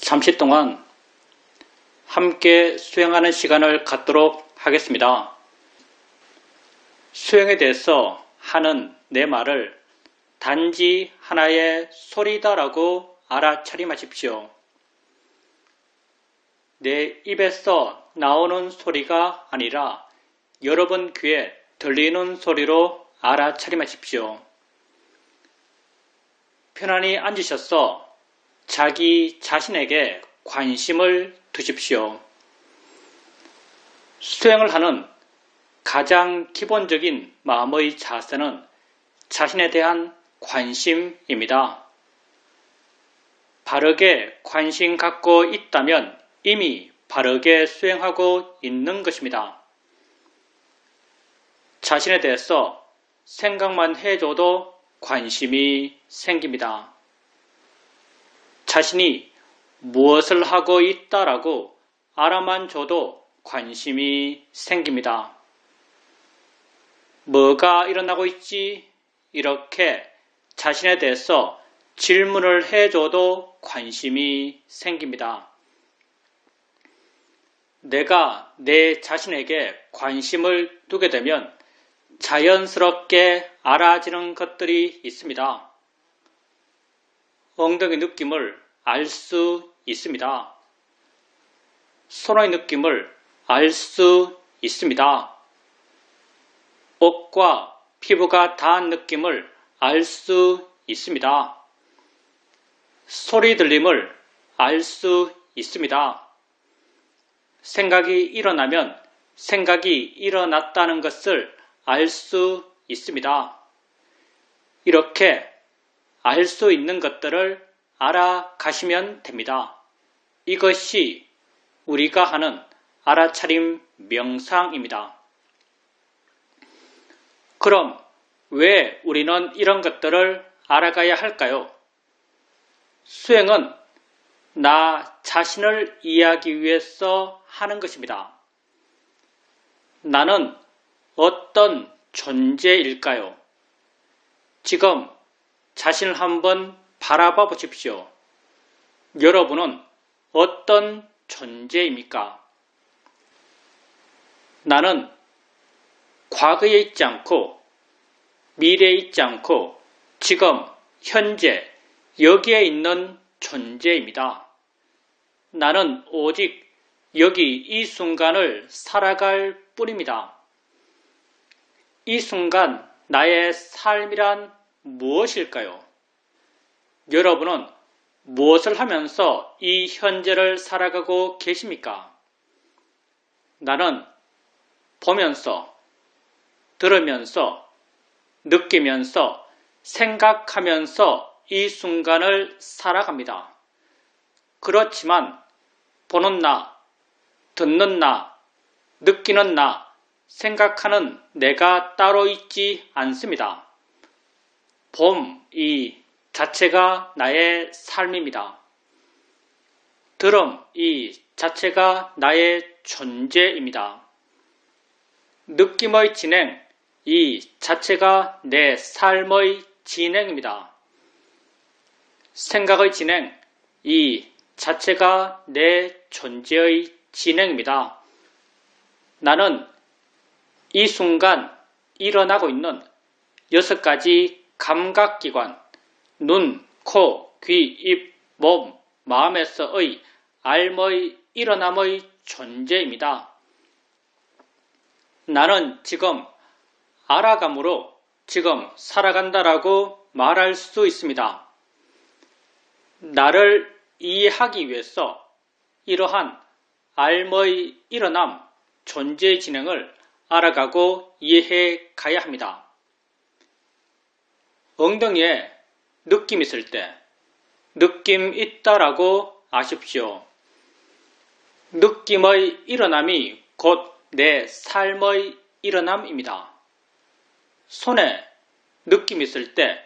잠시 동안 함께 수행하는 시간을 갖도록 하겠습니다. 수행에 대해서 하는 내 말을 단지 하나의 소리다라고 알아차림하십시오. 내 입에서 나오는 소리가 아니라 여러분 귀에 들리는 소리로 알아차림하십시오. 편안히 앉으셔서 자기 자신에게 관심을 두십시오. 수행을 하는 가장 기본적인 마음의 자세는 자신에 대한 관심입니다. 바르게 관심 갖고 있다면 이미 바르게 수행하고 있는 것입니다. 자신에 대해서 생각만 해줘도 관심이 생깁니다. 자신이 무엇을 하고 있다라고 알아만 줘도 관심이 생깁니다. 뭐가 일어나고 있지? 이렇게 자신에 대해서 질문을 해줘도 관심이 생깁니다. 내가 내 자신에게 관심을 두게 되면 자연스럽게 알아지는 것들이 있습니다. 엉덩이 느낌을 알 수 있습니다. 손의 느낌을 알 수 있습니다. 옷과 피부가 닿은 느낌을 알 수 있습니다. 소리 들림을 알 수 있습니다. 생각이 일어나면 생각이 일어났다는 것을 알 수 있습니다. 이렇게 알 수 있는 것들을 알아가시면 됩니다. 이것이 우리가 하는 알아차림 명상입니다. 그럼 왜 우리는 이런 것들을 알아가야 할까요? 수행은 나 자신을 이해하기 위해서 하는 것입니다. 나는 어떤 존재일까요? 지금 자신을 한번 바라봐 보십시오. 여러분은 어떤 존재입니까? 나는 과거에 있지 않고 미래에 있지 않고 지금 현재 여기에 있는 존재입니다. 나는 오직 여기 이 순간을 살아갈 뿐입니다. 이 순간 나의 삶이란 무엇일까요? 여러분은 무엇을 하면서 이 현재를 살아가고 계십니까? 나는 보면서, 들으면서, 느끼면서, 생각하면서 이 순간을 살아갑니다. 그렇지만 보는 나, 듣는 나, 느끼는 나, 생각하는 내가 따로 있지 않습니다. 이 자체가 나의 삶입니다. 들음 이 자체가 나의 존재입니다. 느낌의 진행 이 자체가 내 삶의 진행입니다. 생각의 진행 이 자체가 내 존재의 진행입니다. 나는 이 순간 일어나고 있는 6가지 감각기관 눈, 코, 귀, 입, 몸, 마음에서의 알의 일어남의 존재입니다. 나는 지금 알아감으로 지금 살아간다라고 말할 수 있습니다. 나를 이해하기 위해서 이러한 알의 일어남, 존재의 진행을 알아가고 이해해 가야 합니다. 엉덩이에 느낌 있을 때 느낌 있다라고 아십시오. 느낌의 일어남이 곧 내 삶의 일어남입니다. 손에 느낌 있을 때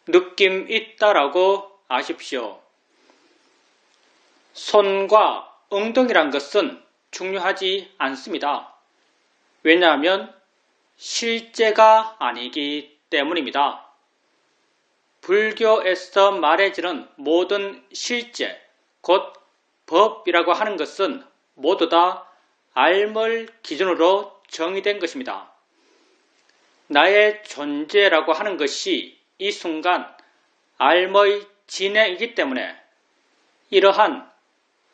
느낌 있다라고 아십시오. 손과 엉덩이란 것은 중요하지 않습니다. 왜냐하면 실제가 아니기 때문입니다. 불교에서 말해지는 모든 실제, 곧 법이라고 하는 것은 모두 다 알 기준으로 정의된 것입니다. 나의 존재라고 하는 것이 이 순간 알의 진행이기 때문에 이러한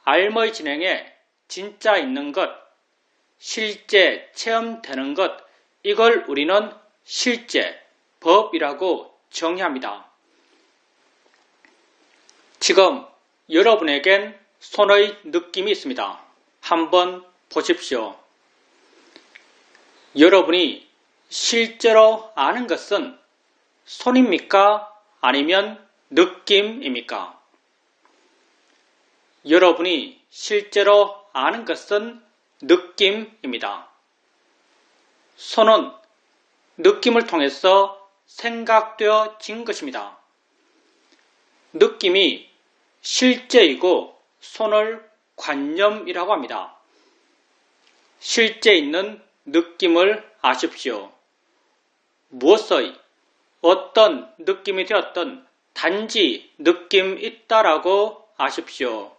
알의 진행에 진짜 있는 것, 실제 체험되는 것, 이걸 우리는 실제, 법이라고 정의합니다. 지금 여러분에겐 손의 느낌이 있습니다. 한번 보십시오. 여러분이 실제로 아는 것은 손입니까? 아니면 느낌입니까? 여러분이 실제로 아는 것은 느낌입니다. 손은 느낌을 통해서 생각되어진 것입니다. 느낌이 실제이고 손을 관념이라고 합니다. 실제 있는 느낌을 아십시오. 무엇의 어떤 느낌이 되었든 단지 느낌 있다라고 아십시오.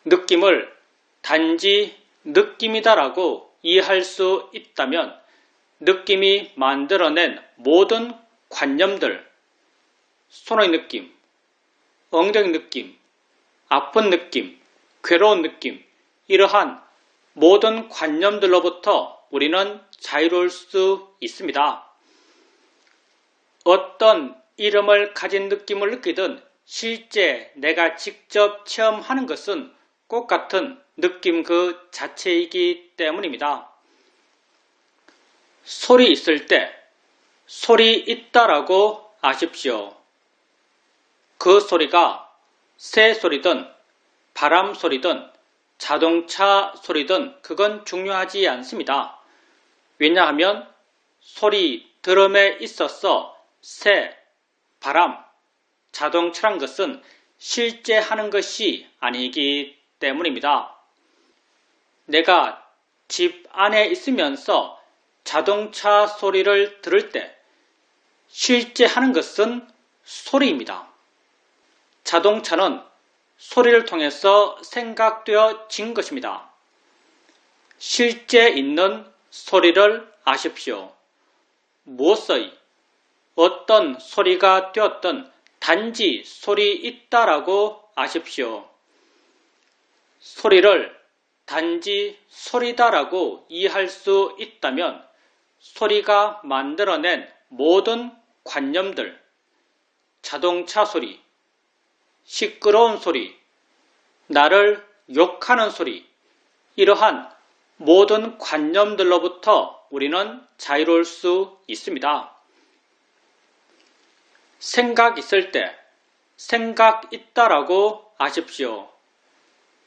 느낌을 단지 느낌이다라고 이해할 수 있다면 느낌이 만들어낸 모든 관념들, 손의 느낌, 엉덩이 느낌, 아픈 느낌, 괴로운 느낌, 이러한 모든 관념들로부터 우리는 자유로울 수 있습니다. 어떤 이름을 가진 느낌을 느끼든 실제 내가 직접 체험하는 것은 똑같은 느낌 그 자체이기 때문입니다. 소리 있을 때 소리 있다라고 아십시오. 그 소리가 새 소리든 바람 소리든 자동차 소리든 그건 중요하지 않습니다. 왜냐하면 소리 드럼에 있어서 새, 바람, 자동차란 것은 실제 하는 것이 아니기 때문입니다. 내가 집 안에 있으면서 자동차 소리를 들을 때 실제 하는 것은 소리입니다. 자동차는 소리를 통해서 생각되어진 것입니다. 실제 있는 소리를 아십시오. 무엇의 어떤 소리가 되었든 단지 소리 있다라고 아십시오. 소리를 단지 소리다라고 이해할 수 있다면 소리가 만들어낸 모든 관념들, 자동차 소리, 시끄러운 소리, 나를 욕하는 소리, 이러한 모든 관념들로부터 우리는 자유로울 수 있습니다. 생각 있을 때 생각 있다라고 아십시오.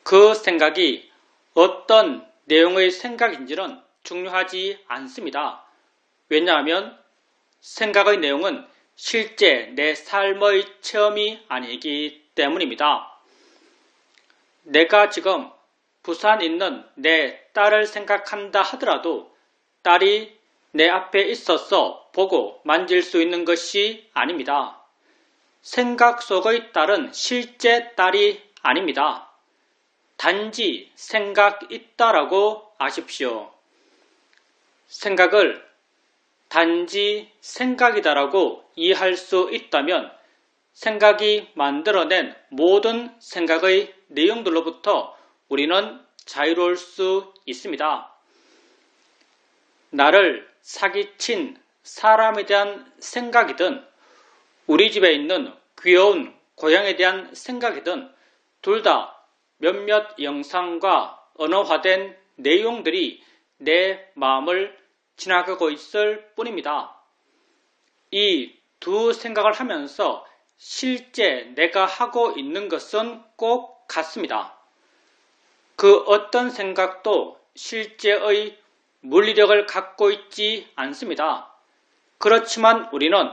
그 생각이 어떤 내용의 생각인지는 중요하지 않습니다. 왜냐하면 생각의 내용은 실제 내 삶의 체험이 아니기 때문입니다. 내가 지금 부산 있는 내 딸을 생각한다 하더라도 딸이 내 앞에 있어서 보고 만질 수 있는 것이 아닙니다. 생각 속의 딸은 실제 딸이 아닙니다. 단지 생각 있다라고 아십시오. 생각을 단지 생각이다라고 이해할 수 있다면 생각이 만들어낸 모든 생각의 내용들로부터 우리는 자유로울 수 있습니다. 나를 사기친 사람에 대한 생각이든 우리 집에 있는 귀여운 고양이에 대한 생각이든 둘 다 몇몇 영상과 언어화된 내용들이 내 마음을 지나가고 있을 뿐입니다. 이 두 생각을 하면서 실제 내가 하고 있는 것은 꼭 같습니다. 그 어떤 생각도 실제의 물리력을 갖고 있지 않습니다. 그렇지만 우리는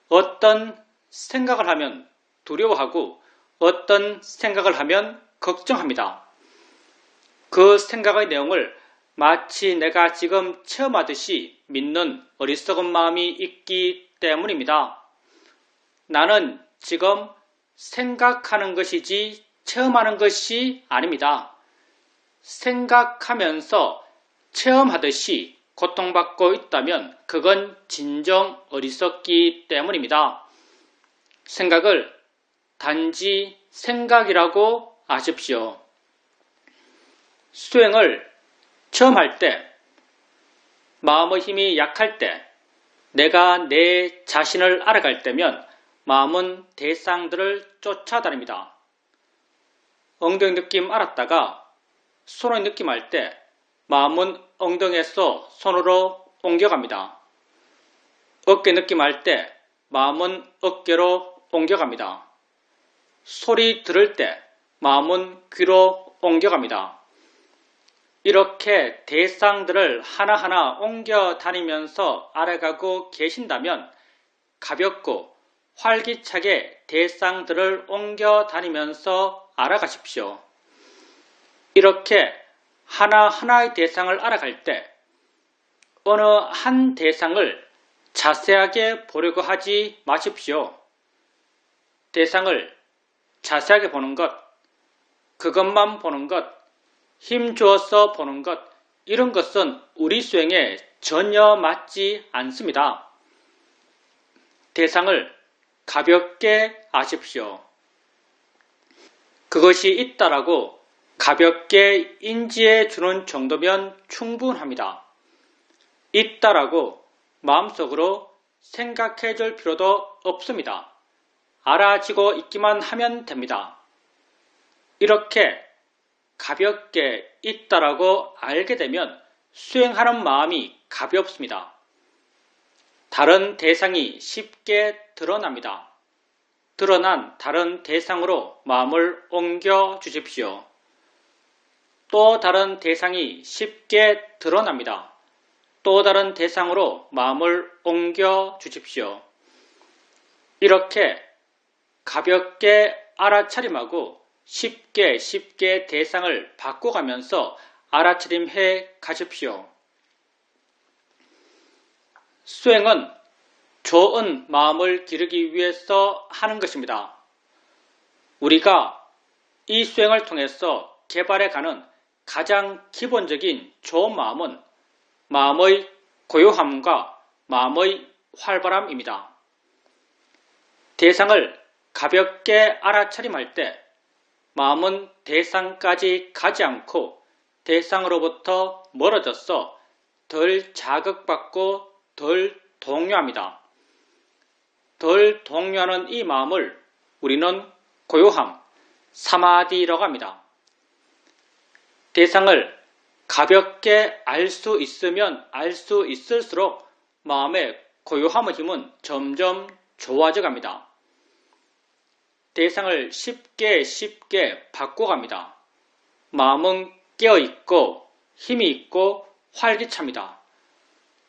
어떤 생각을 하면 두려워하고 어떤 생각을 하면 걱정합니다. 그 생각의 내용을 마치 내가 지금 체험하듯이 믿는 어리석은 마음이 있기 때문입니다. 나는 지금 생각하는 것이지 체험하는 것이 아닙니다. 생각하면서 체험하듯이 고통받고 있다면 그건 진정 어리석기 때문입니다. 생각을 단지 생각이라고 아십시오. 수행을 처음 할 때, 마음의 힘이 약할 때, 내가 내 자신을 알아갈 때면 마음은 대상들을 쫓아다닙니다. 엉덩이 느낌 알았다가 손의 느낌 할 때 마음은 엉덩이에서 손으로 옮겨갑니다. 어깨 느낌 할 때 마음은 어깨로 옮겨갑니다. 소리 들을 때 마음은 귀로 옮겨갑니다. 이렇게 대상들을 하나하나 옮겨 다니면서 알아가고 계신다면 가볍고 활기차게 대상들을 옮겨 다니면서 알아가십시오. 이렇게 하나하나의 대상을 알아갈 때 어느 한 대상을 자세하게 보려고 하지 마십시오. 대상을 자세하게 보는 것, 그것만 보는 것, 힘 주어서 보는 것, 이런 것은 우리 수행에 전혀 맞지 않습니다. 대상을 가볍게 아십시오. 그것이 있다라고 가볍게 인지해 주는 정도면 충분합니다. 있다라고 마음속으로 생각해 줄 필요도 없습니다. 알아지고 있기만 하면 됩니다. 이렇게 가볍게 있다라고 알게 되면 수행하는 마음이 가볍습니다. 다른 대상이 쉽게 드러납니다. 드러난 다른 대상으로 마음을 옮겨 주십시오. 또 다른 대상이 쉽게 드러납니다. 또 다른 대상으로 마음을 옮겨 주십시오. 이렇게 가볍게 알아차림하고 쉽게 대상을 바꿔가면서 알아차림해 가십시오. 수행은 좋은 마음을 기르기 위해서 하는 것입니다. 우리가 이 수행을 통해서 개발해가는 가장 기본적인 좋은 마음은 마음의 고요함과 마음의 활발함입니다. 대상을 가볍게 알아차림할 때 마음은 대상까지 가지 않고 대상으로부터 멀어져서 덜 자극받고 덜 동요합니다. 덜 동요하는 이 마음을 우리는 고요함, 사마디라고 합니다. 대상을 가볍게 알 수 있으면 알 수 있을수록 마음의 고요함의 힘은 점점 좋아져 갑니다. 대상을 쉽게 바꿔갑니다. 마음은 깨어있고 힘이 있고 활기찹니다.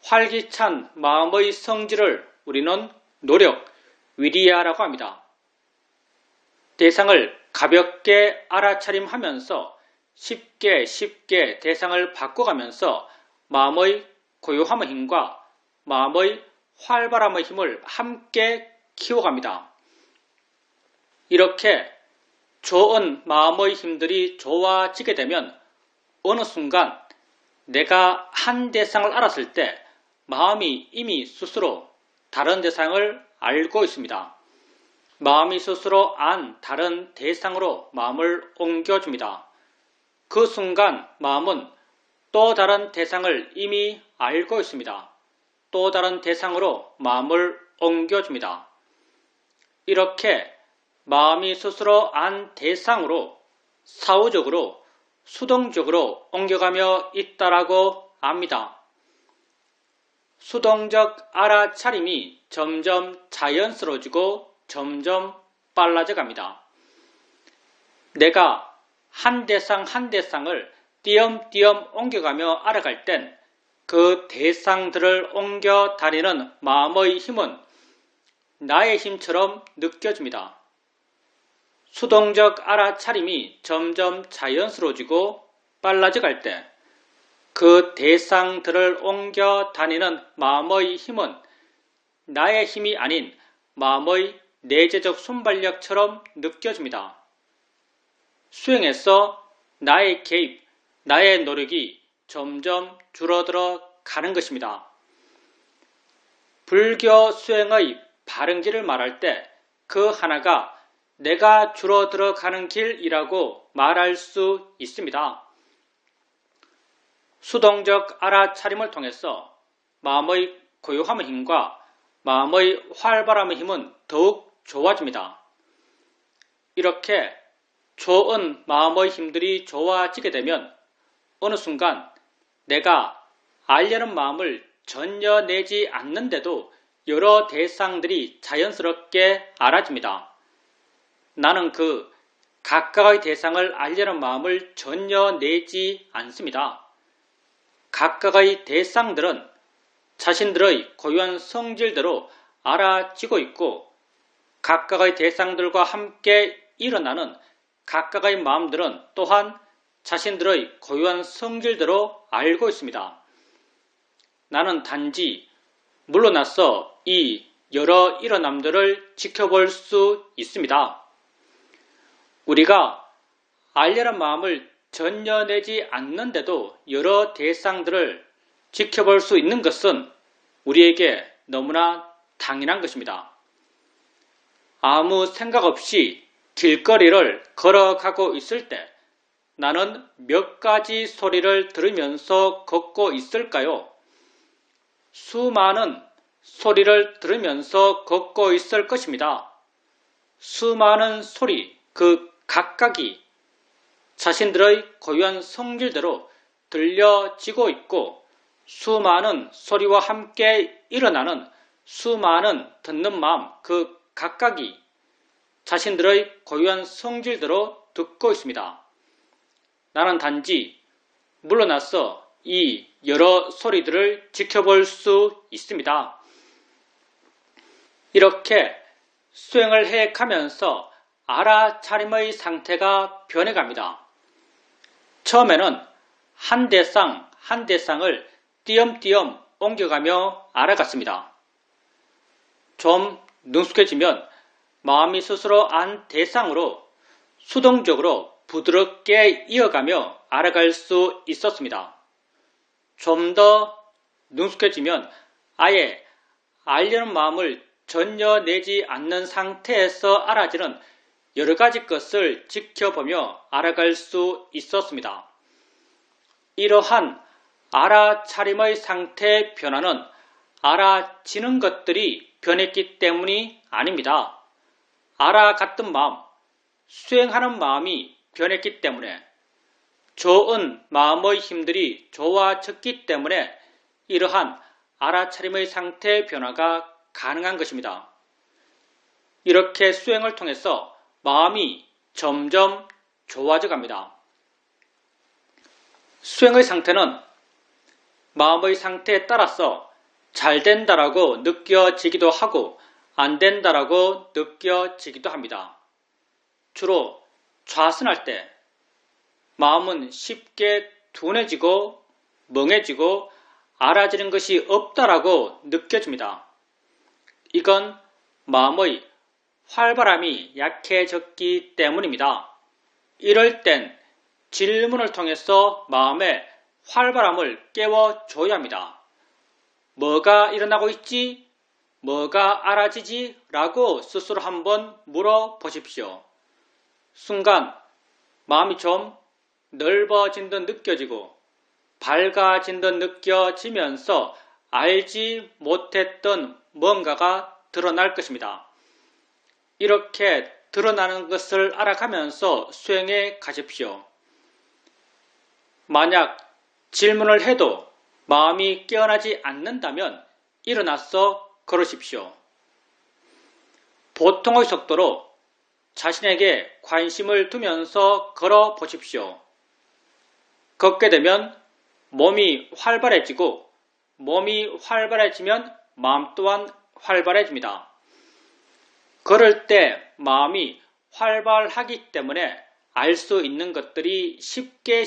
활기찬 마음의 성질을 우리는 노력, 위리야라고 합니다. 대상을 가볍게 알아차림하면서 쉽게 대상을 바꿔가면서 마음의 고요함의 힘과 마음의 활발함의 힘을 함께 키워갑니다. 이렇게 좋은 마음의 힘들이 좋아지게 되면 어느 순간 내가 한 대상을 알았을 때 마음이 이미 스스로 다른 대상을 알고 있습니다. 마음이 스스로 안 다른 대상으로 마음을 옮겨줍니다. 그 순간 마음은 또 다른 대상을 이미 알고 있습니다. 또 다른 대상으로 마음을 옮겨줍니다. 이렇게 마음이 스스로 안 대상으로 사후적으로 수동적으로 옮겨가며 있다라고 압니다. 수동적 알아차림이 점점 자연스러워지고 점점 빨라져 갑니다. 내가 한 대상 한 대상을 띄엄띄엄 옮겨가며 알아갈 땐 그 대상들을 옮겨 다니는 마음의 힘은 나의 힘처럼 느껴집니다. 수동적 알아차림이 점점 자연스러워지고 빨라져 갈 때 그 대상들을 옮겨 다니는 마음의 힘은 나의 힘이 아닌 마음의 내재적 순발력처럼 느껴집니다. 수행에서 나의 개입, 나의 노력이 점점 줄어들어 가는 것입니다. 불교 수행의 바른길을 말할 때 그 하나가 내가 줄어들어 가는 길이라고 말할 수 있습니다. 수동적 알아차림을 통해서 마음의 고요함의 힘과 마음의 활발함의 힘은 더욱 좋아집니다. 이렇게 좋은 마음의 힘들이 좋아지게 되면 어느 순간 내가 알려는 마음을 전혀 내지 않는데도 여러 대상들이 자연스럽게 알아집니다. 나는 그 각각의 대상을 알려는 마음을 전혀 내지 않습니다. 각각의 대상들은 자신들의 고유한 성질대로 알아지고 있고 각각의 대상들과 함께 일어나는 각각의 마음들은 또한 자신들의 고유한 성질대로 알고 있습니다. 나는 단지 물러나서 이 여러 일어남들을 지켜볼 수 있습니다. 우리가 알려는 마음을 전혀 내지 않는데도 여러 대상들을 지켜볼 수 있는 것은 우리에게 너무나 당연한 것입니다. 아무 생각 없이 길거리를 걸어가고 있을 때 나는 몇 가지 소리를 들으면서 걷고 있을까요? 수많은 소리를 들으면서 걷고 있을 것입니다. 수많은 소리, 그 각각이 자신들의 고유한 성질대로 들려지고 있고 수많은 소리와 함께 일어나는 수많은 듣는 마음, 그 각각이 자신들의 고유한 성질대로 듣고 있습니다. 나는 단지 물러나서 이 여러 소리들을 지켜볼 수 있습니다. 이렇게 수행을 해가면서 알아차림의 상태가 변해갑니다. 처음에는 한 대상 한 대상을 띄엄띄엄 옮겨가며 알아갔습니다. 좀 능숙해지면 마음이 스스로 안 대상으로 수동적으로 부드럽게 이어가며 알아갈 수 있었습니다. 좀 더 능숙해지면 아예 알려는 마음을 전혀 내지 않는 상태에서 알아지는 여러 가지 것을 지켜보며 알아갈 수 있었습니다. 이러한 알아차림의 상태 변화는 알아지는 것들이 변했기 때문이 아닙니다. 알아갔던 마음, 수행하는 마음이 변했기 때문에 좋은 마음의 힘들이 좋아졌기 때문에 이러한 알아차림의 상태 변화가 가능한 것입니다. 이렇게 수행을 통해서 마음이 점점 좋아져 갑니다. 수행의 상태는 마음의 상태에 따라서 잘 된다라고 느껴지기도 하고 안 된다라고 느껴지기도 합니다. 주로 좌선할 때 마음은 쉽게 둔해지고 멍해지고 알아지는 것이 없다라고 느껴집니다. 이건 마음의 활발함이 약해졌기 때문입니다. 이럴 땐 질문을 통해서 마음의 활발함을 깨워줘야 합니다. 뭐가 일어나고 있지? 뭐가 알아지지? 라고 스스로 한번 물어보십시오. 순간 마음이 좀 넓어진 듯 느껴지고 밝아진 듯 느껴지면서 알지 못했던 뭔가가 드러날 것입니다. 이렇게 드러나는 것을 알아가면서 수행해 가십시오. 만약 질문을 해도 마음이 깨어나지 않는다면 일어나서 걸으십시오. 보통의 속도로 자신에게 관심을 두면서 걸어 보십시오. 걷게 되면 몸이 활발해지고 몸이 활발해지면 마음 또한 활발해집니다. 걸을 때 마음이 활발하기 때문에 알 수 있는 것들이 쉽게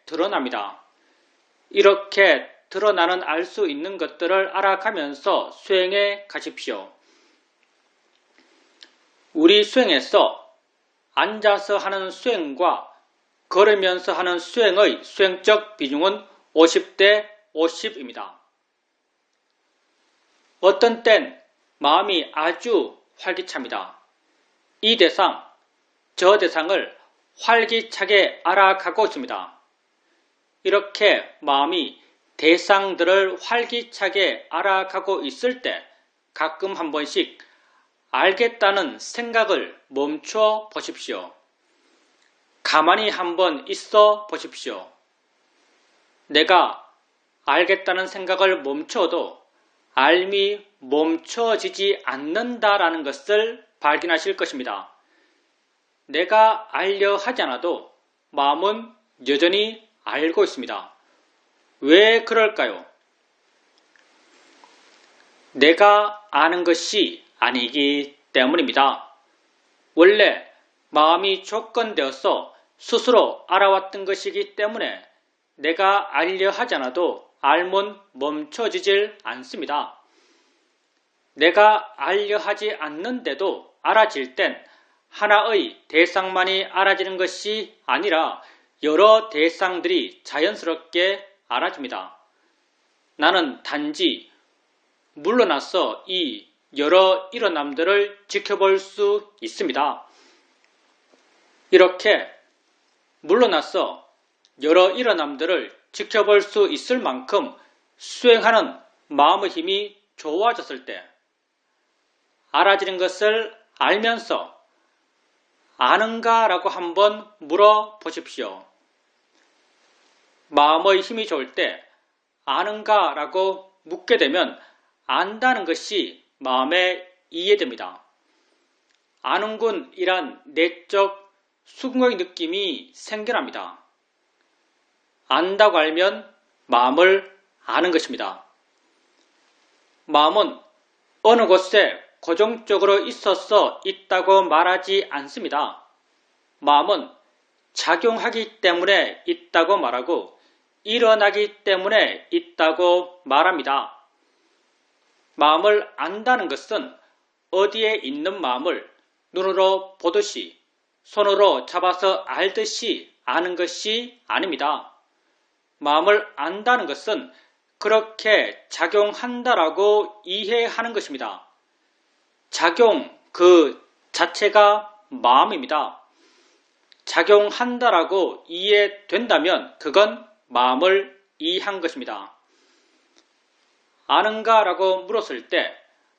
드러납니다. 이렇게 드러나는 알 수 있는 것들을 알아가면서 수행해 가십시오. 우리 수행에서 앉아서 하는 수행과 걸으면서 하는 수행의 수행적 비중은 50대 50입니다. 어떤 땐 마음이 아주 활기찹니다. 이 대상, 저 대상을 활기차게 알아가고 있습니다. 이렇게 마음이 대상들을 활기차게 알아가고 있을 때 가끔 한 번씩 알겠다는 생각을 멈춰 보십시오. 가만히 한번 있어 보십시오. 내가 알겠다는 생각을 멈춰도 알미 멈춰지지 않는다라는 것을 발견하실 것입니다. 내가 알려 하지 않아도 마음은 여전히 알고 있습니다. 왜 그럴까요? 내가 아는 것이 아니기 때문입니다. 원래 마음이 조건되어서 스스로 알아왔던 것이기 때문에 내가 알려 하지 않아도 알면 멈춰지질 않습니다. 내가 알려 하지 않는데도 알아질 땐 하나의 대상만이 알아지는 것이 아니라 여러 대상들이 자연스럽게 알아집니다. 나는 단지 물러나서 이 여러 일어남들을 지켜볼 수 있습니다. 이렇게 물러나서 여러 일어남들을 지켜볼 수 있을 만큼 수행하는 마음의 힘이 좋아졌을 때 알아지는 것을 알면서 아는가? 라고 한번 물어보십시오. 마음의 힘이 좋을 때 아는가? 라고 묻게 되면 안다는 것이 마음에 이해됩니다. 아는군 이란 내적 수긍의 느낌이 생겨납니다. 안다고 알면 마음을 아는 것입니다. 마음은 어느 곳에 고정적으로 있어서 있다고 말하지 않습니다. 마음은 작용하기 때문에 있다고 말하고 일어나기 때문에 있다고 말합니다. 마음을 안다는 것은 어디에 있는 마음을 눈으로 보듯이 손으로 잡아서 알듯이 아는 것이 아닙니다. 마음을 안다는 것은 그렇게 작용한다라고 이해하는 것입니다. 작용 그 자체가 마음입니다. 작용한다라고 이해된다면 그건 마음을 이해한 것입니다. 아는가? 라고 물었을 때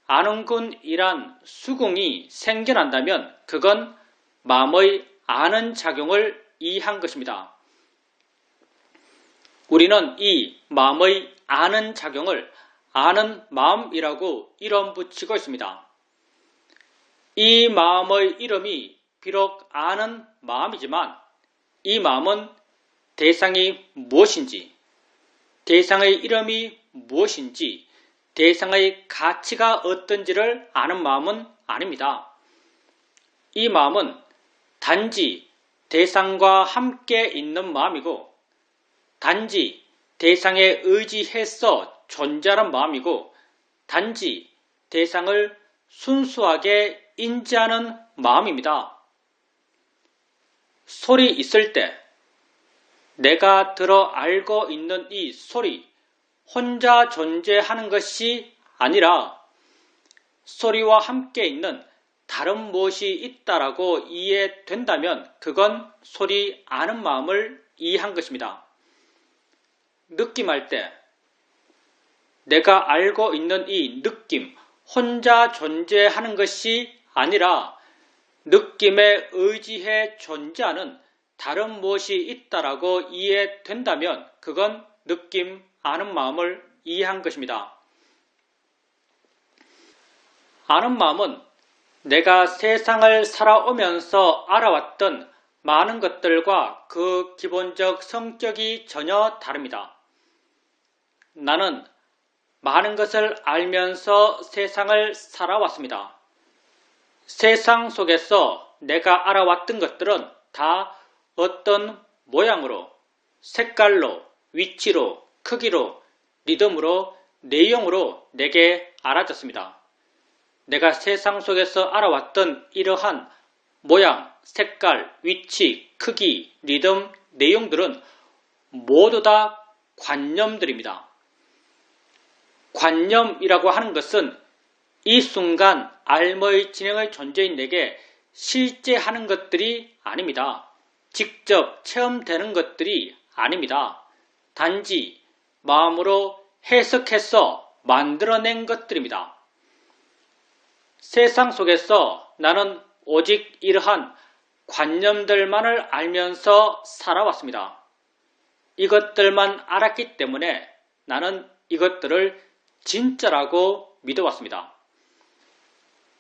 아는군이란 수긍이 생겨난다면 그건 마음의 아는 작용을 이해한 것입니다. 우리는 이 마음의 아는 작용을 아는 마음이라고 이름 붙이고 있습니다. 이 마음의 이름이 비록 아는 마음이지만 이 마음은 대상이 무엇인지, 대상의 이름이 무엇인지, 대상의 가치가 어떤지를 아는 마음은 아닙니다. 이 마음은 단지 대상과 함께 있는 마음이고 단지 대상에 의지해서 존재하는 마음이고 단지 대상을 순수하게 인지하는 마음입니다. 소리 있을 때 내가 들어 알고 있는 이 소리 혼자 존재하는 것이 아니라 소리와 함께 있는 다른 무엇이 있다라고 이해된다면 그건 소리 아는 마음을 이해한 것입니다. 느낌할 때 내가 알고 있는 이 느낌 혼자 존재하는 것이 아니라 느낌에 의지해 존재하는 다른 무엇이 있다라고 이해된다면 그건 느낌 아는 마음을 이해한 것입니다. 아는 마음은 내가 세상을 살아오면서 알아왔던 많은 것들과 그 기본적 성격이 전혀 다릅니다. 나는 많은 것을 알면서 세상을 살아왔습니다. 세상 속에서 내가 알아왔던 것들은 다 어떤 모양으로, 색깔로, 위치로, 크기로, 리듬으로, 내용으로 내게 알아졌습니다. 내가 세상 속에서 알아왔던 이러한 모양, 색깔, 위치, 크기, 리듬, 내용들은 모두 다 관념들입니다. 관념이라고 하는 것은 이 순간 알머의 진행의 존재인 내게 실제 하는 것들이 아닙니다. 직접 체험되는 것들이 아닙니다. 단지 마음으로 해석해서 만들어낸 것들입니다. 세상 속에서 나는 오직 이러한 관념들만을 알면서 살아왔습니다. 이것들만 알았기 때문에 나는 이것들을 진짜라고 믿어왔습니다.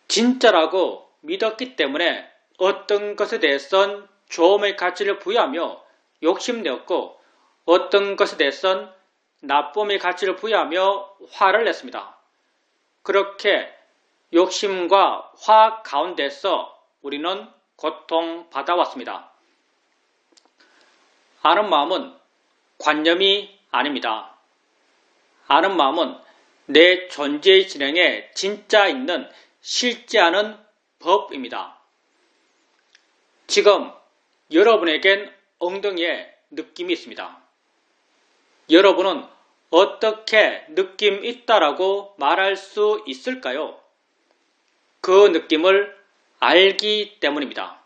진짜라고 믿었기 때문에 어떤 것에 대해선 조음의 가치를 부여하며 욕심내었고 어떤 것에 대해선 나쁨의 가치를 부여하며 화를 냈습니다. 그렇게 욕심과 화 가운데서 우리는 고통받아왔습니다. 아는 마음은 관념이 아닙니다. 아는 마음은 내 존재의 진행에 진짜 있는 실제하는 법입니다. 지금 여러분에겐 엉덩이에 느낌이 있습니다. 여러분은 어떻게 느낌 있다라고 말할 수 있을까요? 그 느낌을 알기 때문입니다.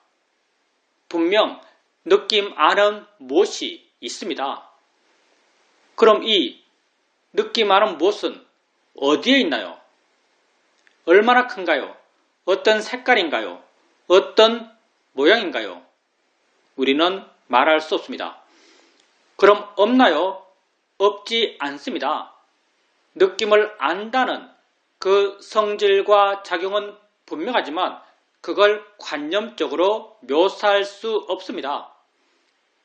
분명 느낌 안은 무엇이 있습니다. 그럼 이 느낌 안은 무엇은 어디에 있나요? 얼마나 큰가요? 어떤 색깔인가요? 어떤 모양인가요? 우리는 말할 수 없습니다. 그럼 없나요? 없지 않습니다. 느낌을 안다는 그 성질과 작용은 분명하지만 그걸 관념적으로 묘사할 수 없습니다.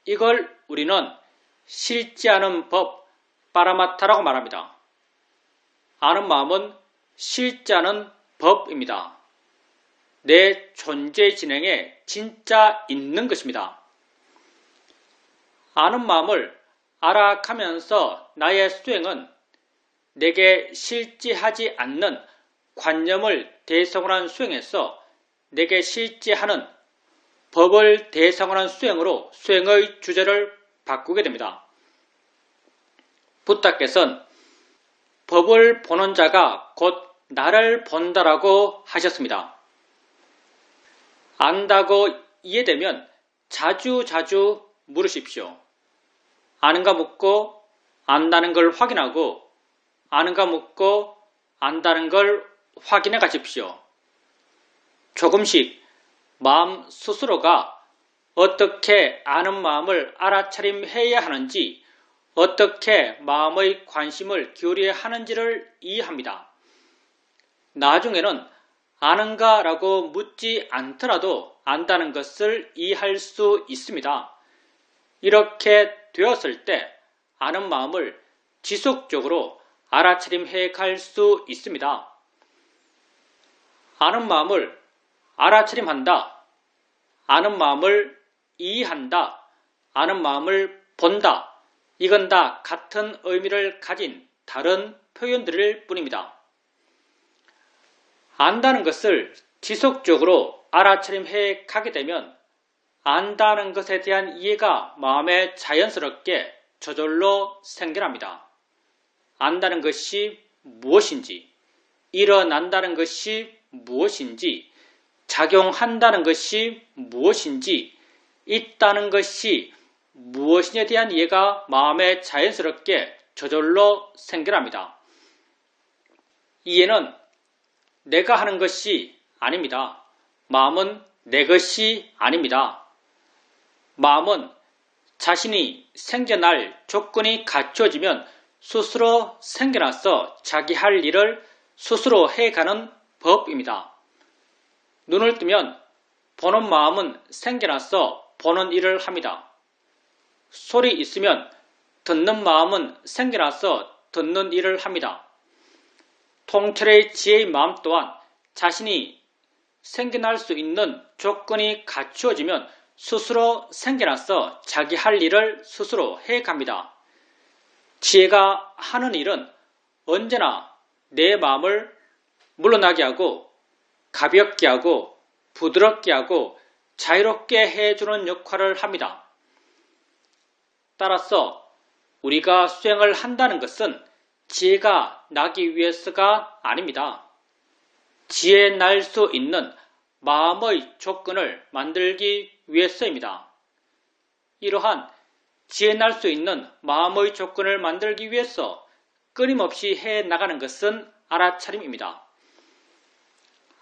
이걸 우리는 실제하는 법, 파라마타라고 말합니다. 아는 마음은 실제하는 법입니다. 내 존재 진행에 진짜 있는 것입니다. 아는 마음을 알아가면서 나의 수행은 내게 실제하지 않는 관념을 대상으로 한 수행에서 내게 실제하는 법을 대상으로 한 수행으로 수행의 주제를 바꾸게 됩니다. 부타께서는 법을 보는 자가 곧 나를 본다라고 하셨습니다. 안다고 이해되면 자주자주 물으십시오. 아는가 묻고 안다는 걸 확인하고 아는가 묻고 안다는 걸 확인해 가십시오. 조금씩 마음 스스로가 어떻게 아는 마음을 알아차림해야 하는지 어떻게 마음의 관심을 기울여야 하는지를 이해합니다. 나중에는 아는가 라고 묻지 않더라도 안다는 것을 이해할 수 있습니다. 이렇게 되었을 때 아는 마음을 지속적으로 알아차림해 갈 수 있습니다. 아는 마음을 알아차림한다. 아는 마음을 이해한다. 아는 마음을 본다. 이건 다 같은 의미를 가진 다른 표현들일 뿐입니다. 안다는 것을 지속적으로 알아차림해 가게 되면 안다는 것에 대한 이해가 마음에 자연스럽게 저절로 생겨납니다. 안다는 것이 무엇인지, 일어난다는 것이 무엇인지, 작용한다는 것이 무엇인지, 있다는 것이 무엇인에 대한 이해가 마음에 자연스럽게 저절로 생겨납니다. 이해는 내가 하는 것이 아닙니다. 마음은 내 것이 아닙니다. 마음은 자신이 생겨날 조건이 갖춰지면 스스로 생겨나서 자기 할 일을 스스로 해가는 법입니다. 눈을 뜨면 보는 마음은 생겨나서 보는 일을 합니다. 소리 있으면 듣는 마음은 생겨나서 듣는 일을 합니다. 통찰의 지혜의 마음 또한 자신이 생겨날 수 있는 조건이 갖추어지면 스스로 생겨나서 자기 할 일을 스스로 해갑니다. 지혜가 하는 일은 언제나 내 마음을 물러나게 하고 가볍게 하고 부드럽게 하고 자유롭게 해주는 역할을 합니다. 따라서 우리가 수행을 한다는 것은 지혜가 나기 위해서가 아닙니다. 지혜 날 수 있는 마음의 조건을 만들기 위해서입니다. 이러한 지혜 날 수 있는 마음의 조건을 만들기 위해서 끊임없이 해 나가는 것은 알아차림입니다.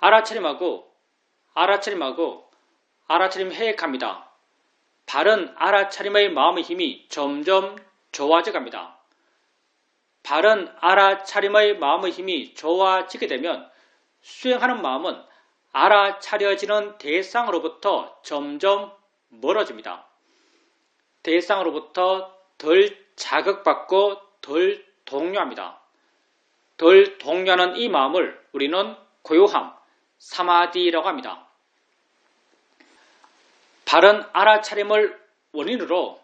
알아차림하고 알아차림 해 갑니다. 바른 알아차림의 마음의 힘이 점점 좋아져 갑니다. 바른 알아차림의 마음의 힘이 좋아지게 되면 수행하는 마음은 알아차려지는 대상으로부터 점점 멀어집니다. 대상으로부터 덜 자극받고 덜 동요합니다. 덜 동요하는 이 마음을 우리는 고요함, 사마디라고 합니다. 바른 알아차림을 원인으로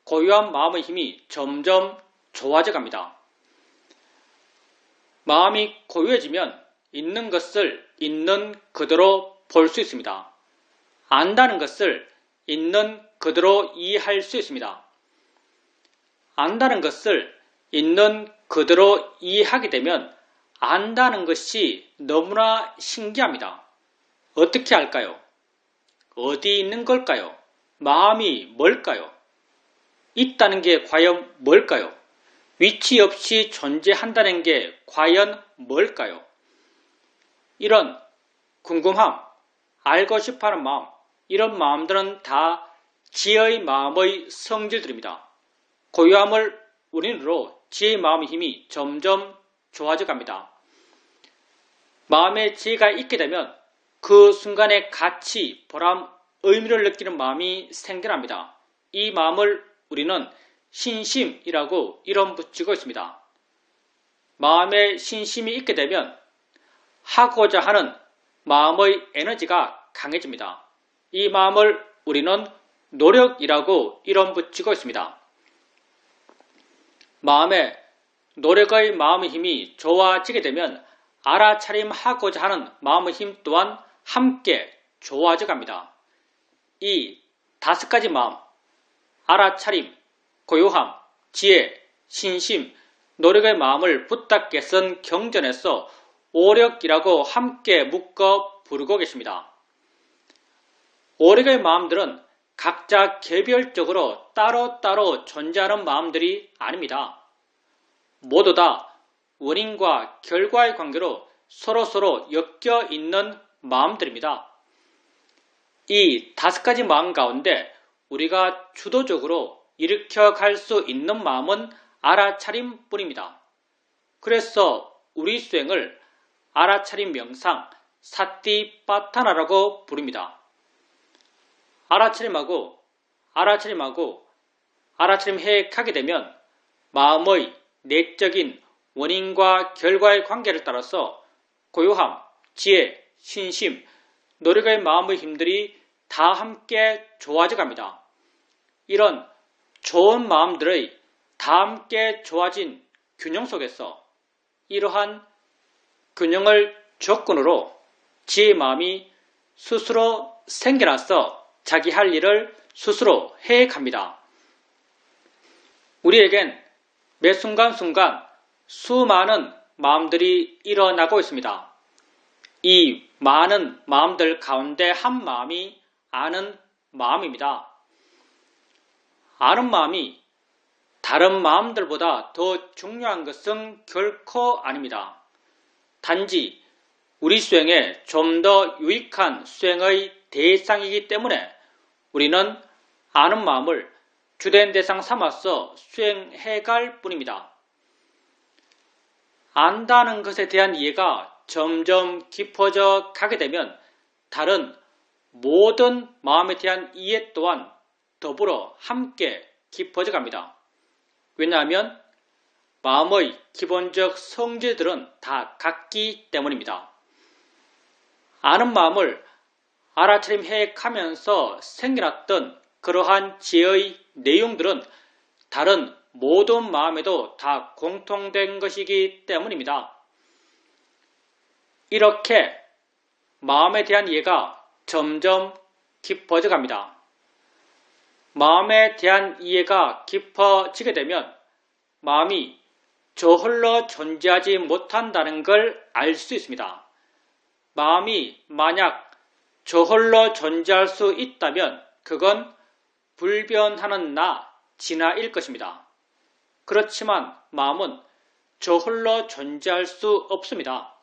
고요한 마음의 힘이 점점 좋아져 갑니다. 마음이 고요해지면 있는 것을 있는 그대로 볼 수 있습니다. 안다는 것을 있는 그대로 이해할 수 있습니다. 안다는 것을 있는 그대로 이해하게 되면 안다는 것이 너무나 신기합니다. 어떻게 알까요? 어디 있는 걸까요? 마음이 뭘까요? 있다는 게 과연 뭘까요? 위치 없이 존재한다는 게 과연 뭘까요? 이런 궁금함, 알고 싶어하는 마음, 이런 마음들은 다 지혜의 마음의 성질들입니다. 고요함을 원인으로 지혜의 마음의 힘이 점점 좋아져 갑니다. 마음에 지혜가 있게 되면 그 순간에 가치, 보람, 의미를 느끼는 마음이 생겨납니다. 이 마음을 우리는 신심이라고 이름 붙이고 있습니다. 마음에 신심이 있게 되면 하고자 하는 마음의 에너지가 강해집니다. 이 마음을 우리는 노력이라고 이름 붙이고 있습니다. 마음에 노력의 마음의 힘이 좋아지게 되면 알아차림하고자 하는 마음의 힘 또한 함께 좋아져 갑니다. 이 5가지 마음, 알아차림, 고요함, 지혜, 신심, 노력의 마음을 부탁게 쓴 경전에서 오력이라고 함께 묶어 부르고 계십니다. 오력의 마음들은 각자 개별적으로 따로따로 존재하는 마음들이 아닙니다. 모두 다 원인과 결과의 관계로 서로서로 엮여 있는 마음들입니다. 이 5가지 마음 가운데 우리가 주도적으로 일으켜 갈 수 있는 마음은 알아차림뿐입니다. 그래서 우리 수행을 알아차림 명상, 사티파타나라고 부릅니다. 알아차림해 가게 되면 마음의 내적인 원인과 결과의 관계를 따라서 고요함, 지혜, 신심, 노력의 마음의 힘들이 다 함께 좋아져 갑니다. 이런 좋은 마음들의 다 함께 좋아진 균형 속에서 이러한 균형을 조건으로 지혜의 마음이 스스로 생겨나서 자기 할 일을 스스로 해갑니다. 우리에겐 매 순간순간 수많은 마음들이 일어나고 있습니다. 이 많은 마음들 가운데 한 마음이 아는 마음입니다. 아는 마음이 다른 마음들보다 더 중요한 것은 결코 아닙니다. 단지 우리 수행에 좀 더 유익한 수행의 대상이기 때문에 우리는 아는 마음을 주된 대상 삼아서 수행해갈 뿐입니다. 안다는 것에 대한 이해가 점점 깊어져 가게 되면 다른 모든 마음에 대한 이해 또한 더불어 함께 깊어져 갑니다. 왜냐하면 마음의 기본적 성질들은 다 같기 때문입니다. 아는 마음을 알아차림해 가면서 생겨났던 그러한 지혜의 내용들은 다른 모든 마음에도 다 공통된 것이기 때문입니다. 이렇게 마음에 대한 이해가 점점 깊어져 갑니다. 마음에 대한 이해가 깊어지게 되면 마음이 저 홀로 존재하지 못한다는 걸 알 수 있습니다. 마음이 만약 저 홀로 존재할 수 있다면 그건 불변하는 나, 진화일 것입니다. 그렇지만 마음은 저 홀로 존재할 수 없습니다.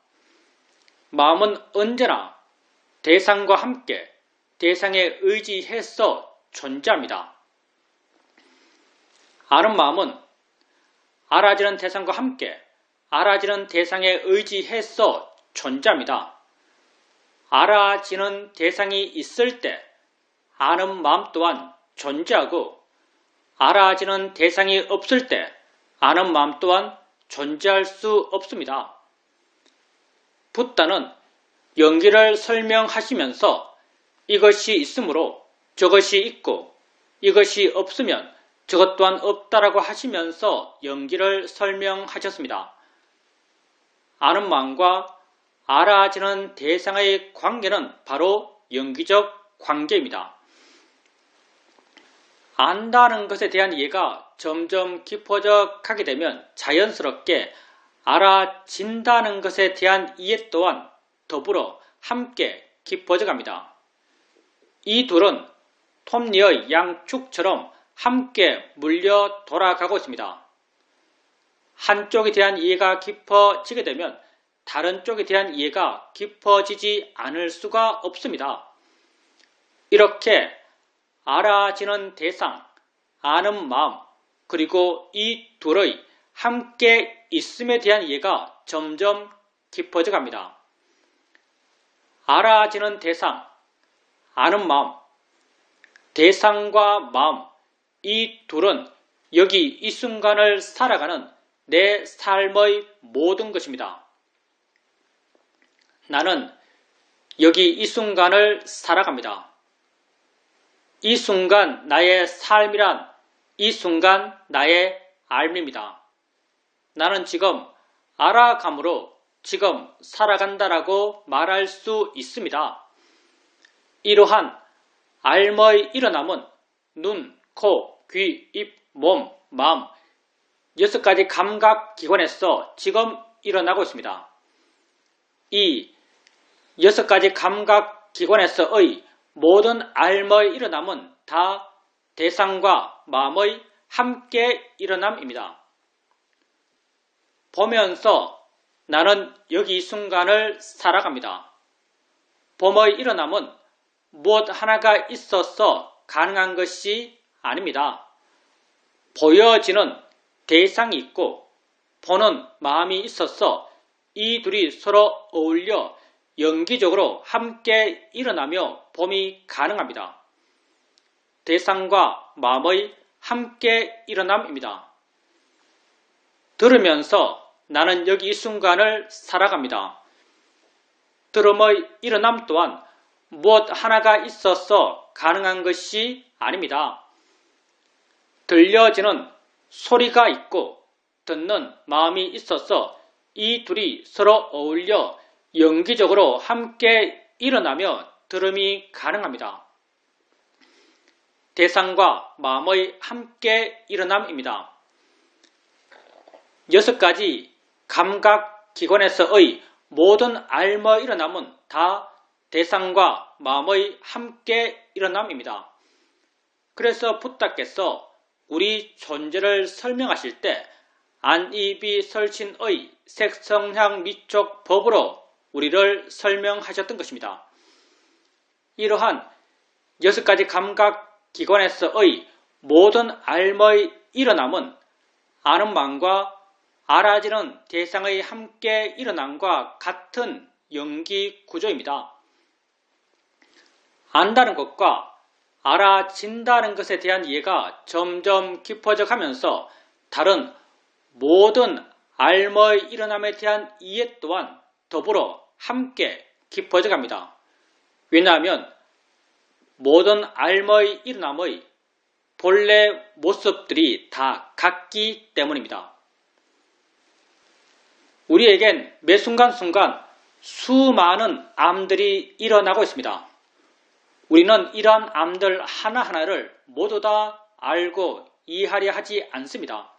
마음은 언제나 대상과 함께 대상에 의지해서 존재합니다. 아는 마음은 알아지는 대상과 함께 알아지는 대상에 의지해서 존재합니다. 알아지는 대상이 있을 때 아는 마음 또한 존재하고 알아지는 대상이 없을 때 아는 마음 또한 존재할 수 없습니다. 붓다는 연기를 설명하시면서 이것이 있으므로 저것이 있고 이것이 없으면 저것 또한 없다라고 하시면서 연기를 설명하셨습니다. 아는 마음과 알아지는 대상의 관계는 바로 연기적 관계입니다. 안다는 것에 대한 이해가 점점 깊어져 가게 되면 자연스럽게 알아진다는 것에 대한 이해 또한 더불어 함께 깊어져 갑니다. 이 둘은 톱니의 양축처럼 함께 물려 돌아가고 있습니다. 한쪽에 대한 이해가 깊어지게 되면 다른 쪽에 대한 이해가 깊어지지 않을 수가 없습니다. 이렇게 알아지는 대상, 아는 마음, 그리고 이 둘의 함께 있음에 대한 이해가 점점 깊어져 갑니다. 알아지는 대상, 아는 마음, 대상과 마음, 이 둘은 여기 이 순간을 살아가는 내 삶의 모든 것입니다. 나는 여기 이 순간을 살아갑니다. 이 순간 나의 삶이란 이 순간 나의 삶입니다. 나는 지금 알아감으로 지금 살아간다라고 말할 수 있습니다. 이러한 삶의 일어남은 눈, 코, 귀, 입, 몸, 마음 6가지 감각기관에서 지금 일어나고 있습니다. 이 6가지 감각기관에서의 모든 삶의 일어남은 다 대상과 마음의 함께 일어남입니다. 보면서 나는 여기 이 순간을 살아갑니다. 봄의 일어남은 무엇 하나가 있어서 가능한 것이 아닙니다. 보여지는 대상이 있고 보는 마음이 있어서 이 둘이 서로 어울려 연기적으로 함께 일어나며 봄이 가능합니다. 대상과 마음의 함께 일어남입니다. 들으면서 나는 여기 이 순간을 살아갑니다. 들음의 일어남 또한 무엇 하나가 있어서 가능한 것이 아닙니다. 들려지는 소리가 있고 듣는 마음이 있어서 이 둘이 서로 어울려 연기적으로 함께 일어나며 들음이 가능합니다. 대상과 마음의 함께 일어남입니다. 6가지 감각기관에서의 모든 삶의 일어남은 다 대상과 마음의 함께 일어남입니다. 그래서 부다께서 우리 존재를 설명하실 때 안이비설신의 색성향 미촉 법으로 우리를 설명하셨던 것입니다. 이러한 6가지 감각기관에서의 모든 삶의 일어남은 아는 마음과 알아지는 대상의 함께 일어남과 같은 연기 구조입니다. 안다는 것과 알아진다는 것에 대한 이해가 점점 깊어져 가면서 다른 모든 삶의 일어남에 대한 이해 또한 더불어 함께 깊어져 갑니다. 왜냐하면 모든 삶의 일어남의 본래 모습들이 다 같기 때문입니다. 우리에겐 매 순간순간 수많은 암들이 일어나고 있습니다. 우리는 이러한 암들 하나하나를 모두 다 알고 이해하려 하지 않습니다.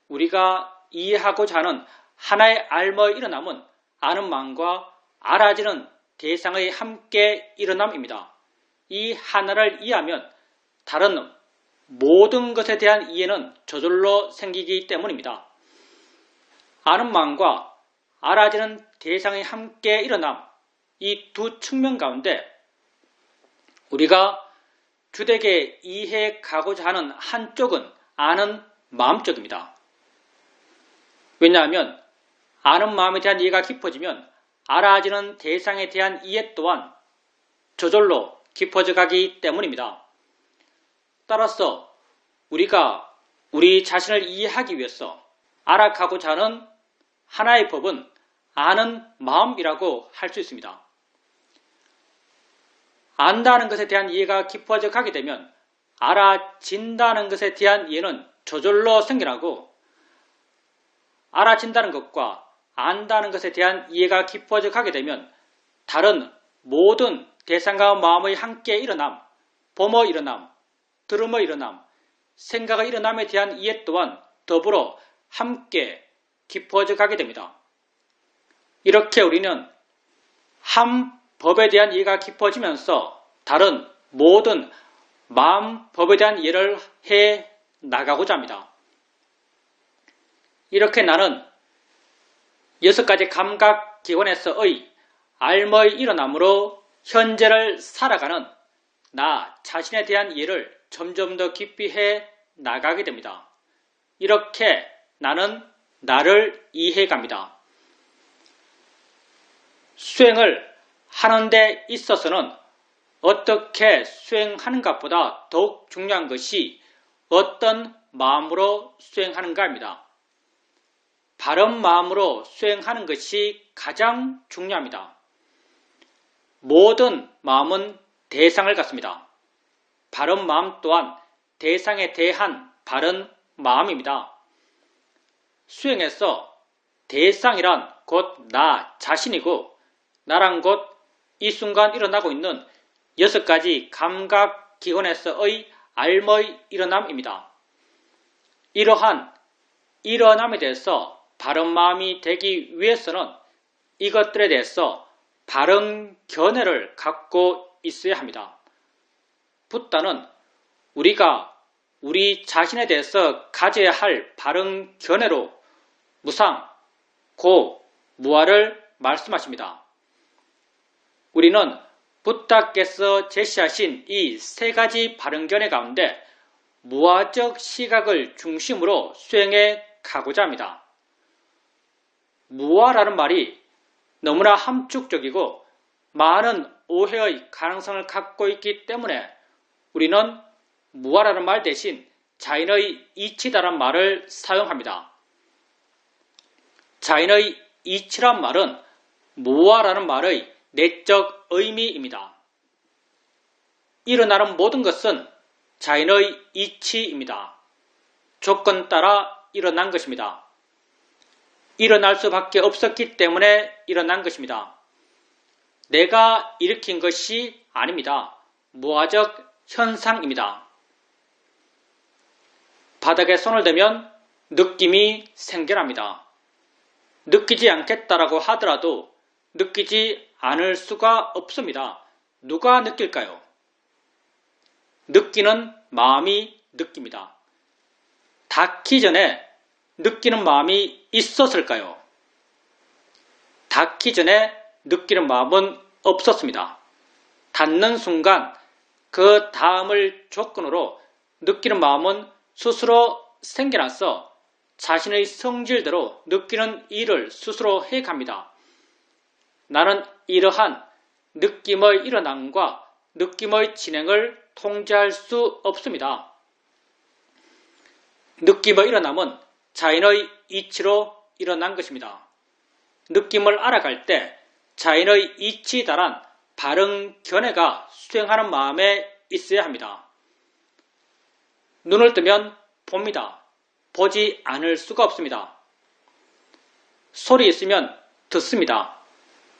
우리가 이해하고자 하는 하나의 알머의 일어남은 아는 마음과 알아지는 대상의 함께 일어남입니다. 이 하나를 이해하면 다른 모든 것에 대한 이해는 저절로 생기기 때문입니다. 아는 마음과 알아지는 대상의 함께 일어남, 이 두 측면 가운데 우리가 주되게 이해해 가고자 하는 한쪽은 아는 마음 쪽입니다. 왜냐하면 아는 마음에 대한 이해가 깊어지면 알아지는 대상에 대한 이해 또한 저절로 깊어져 가기 때문입니다. 따라서 우리가 우리 자신을 이해하기 위해서 알아가고자 하는 하나의 법은 아는 마음이라고 할 수 있습니다. 안다는 것에 대한 이해가 깊어져 가게 되면 알아진다는 것에 대한 이해는 저절로 생겨나고, 알아진다는 것과 안다는 것에 대한 이해가 깊어져 가게 되면 다른 모든 대상과 마음의 함께 일어남, 봄의 일어남, 들음의 일어남, 생각의 일어남에 대한 이해 또한 더불어 함께 깊어져 가게 됩니다. 이렇게 우리는 한 법에 대한 이해가 깊어지면서 다른 모든 마음 법에 대한 이해를 해 나가고자 합니다. 이렇게 나는 6가지 감각기관에서의 알머의 일어남으로 현재를 살아가는 나 자신에 대한 이해를 점점 더 깊이 해 나가게 됩니다. 이렇게 나는 나를 이해해 갑니다. 수행을 하는 데 있어서는 어떻게 수행하는가보다 더욱 중요한 것이 어떤 마음으로 수행하는가입니다. 바른 마음으로 수행하는 것이 가장 중요합니다. 모든 마음은 대상을 갖습니다. 바른 마음 또한 대상에 대한 바른 마음입니다. 수행에서 대상이란 곧 나 자신이고, 나란 곧 이 순간 일어나고 있는 6가지 감각기관에서의 알머의 일어남입니다. 이러한 일어남에 대해서 바른 마음이 되기 위해서는 이것들에 대해서 바른 견해를 갖고 있어야 합니다. 붓다는 우리가 우리 자신에 대해서 가져야 할 바른 견해로 무상, 고, 무아를 말씀하십니다. 우리는 붓다께서 제시하신 이 3가지 바른 견해 가운데 무아적 시각을 중심으로 수행해 가고자 합니다. 무아라는 말이 너무나 함축적이고 많은 오해의 가능성을 갖고 있기 때문에 우리는 무아라는 말 대신 자인의 이치다란 말을 사용합니다. 자인의 이치란 말은 무아라는 말의 내적 의미입니다. 일어나는 모든 것은 자인의 이치입니다. 조건 따라 일어난 것입니다. 일어날 수밖에 없었기 때문에 일어난 것입니다. 내가 일으킨 것이 아닙니다. 무아적 현상입니다. 바닥에 손을 대면 느낌이 생겨납니다. 느끼지 않겠다라고 하더라도 느끼지 않을 수가 없습니다. 누가 느낄까요? 느끼는 마음이 느낍니다. 닿기 전에 느끼는 마음이 있었을까요? 닿기 전에 느끼는 마음은 없었습니다. 닿는 순간 그 다음을 조건으로 느끼는 마음은 스스로 생겨나서 자신의 성질대로 느끼는 일을 스스로 해갑니다. 나는 이러한 느낌의 일어남과 느낌의 진행을 통제할 수 없습니다. 느낌의 일어남은 자인의 이치로 일어난 것입니다. 느낌을 알아갈 때 자인의 이치에 달한 바른 견해가 수행하는 마음에 있어야 합니다. 눈을 뜨면 봅니다. 보지 않을 수가 없습니다. 소리 있으면 듣습니다.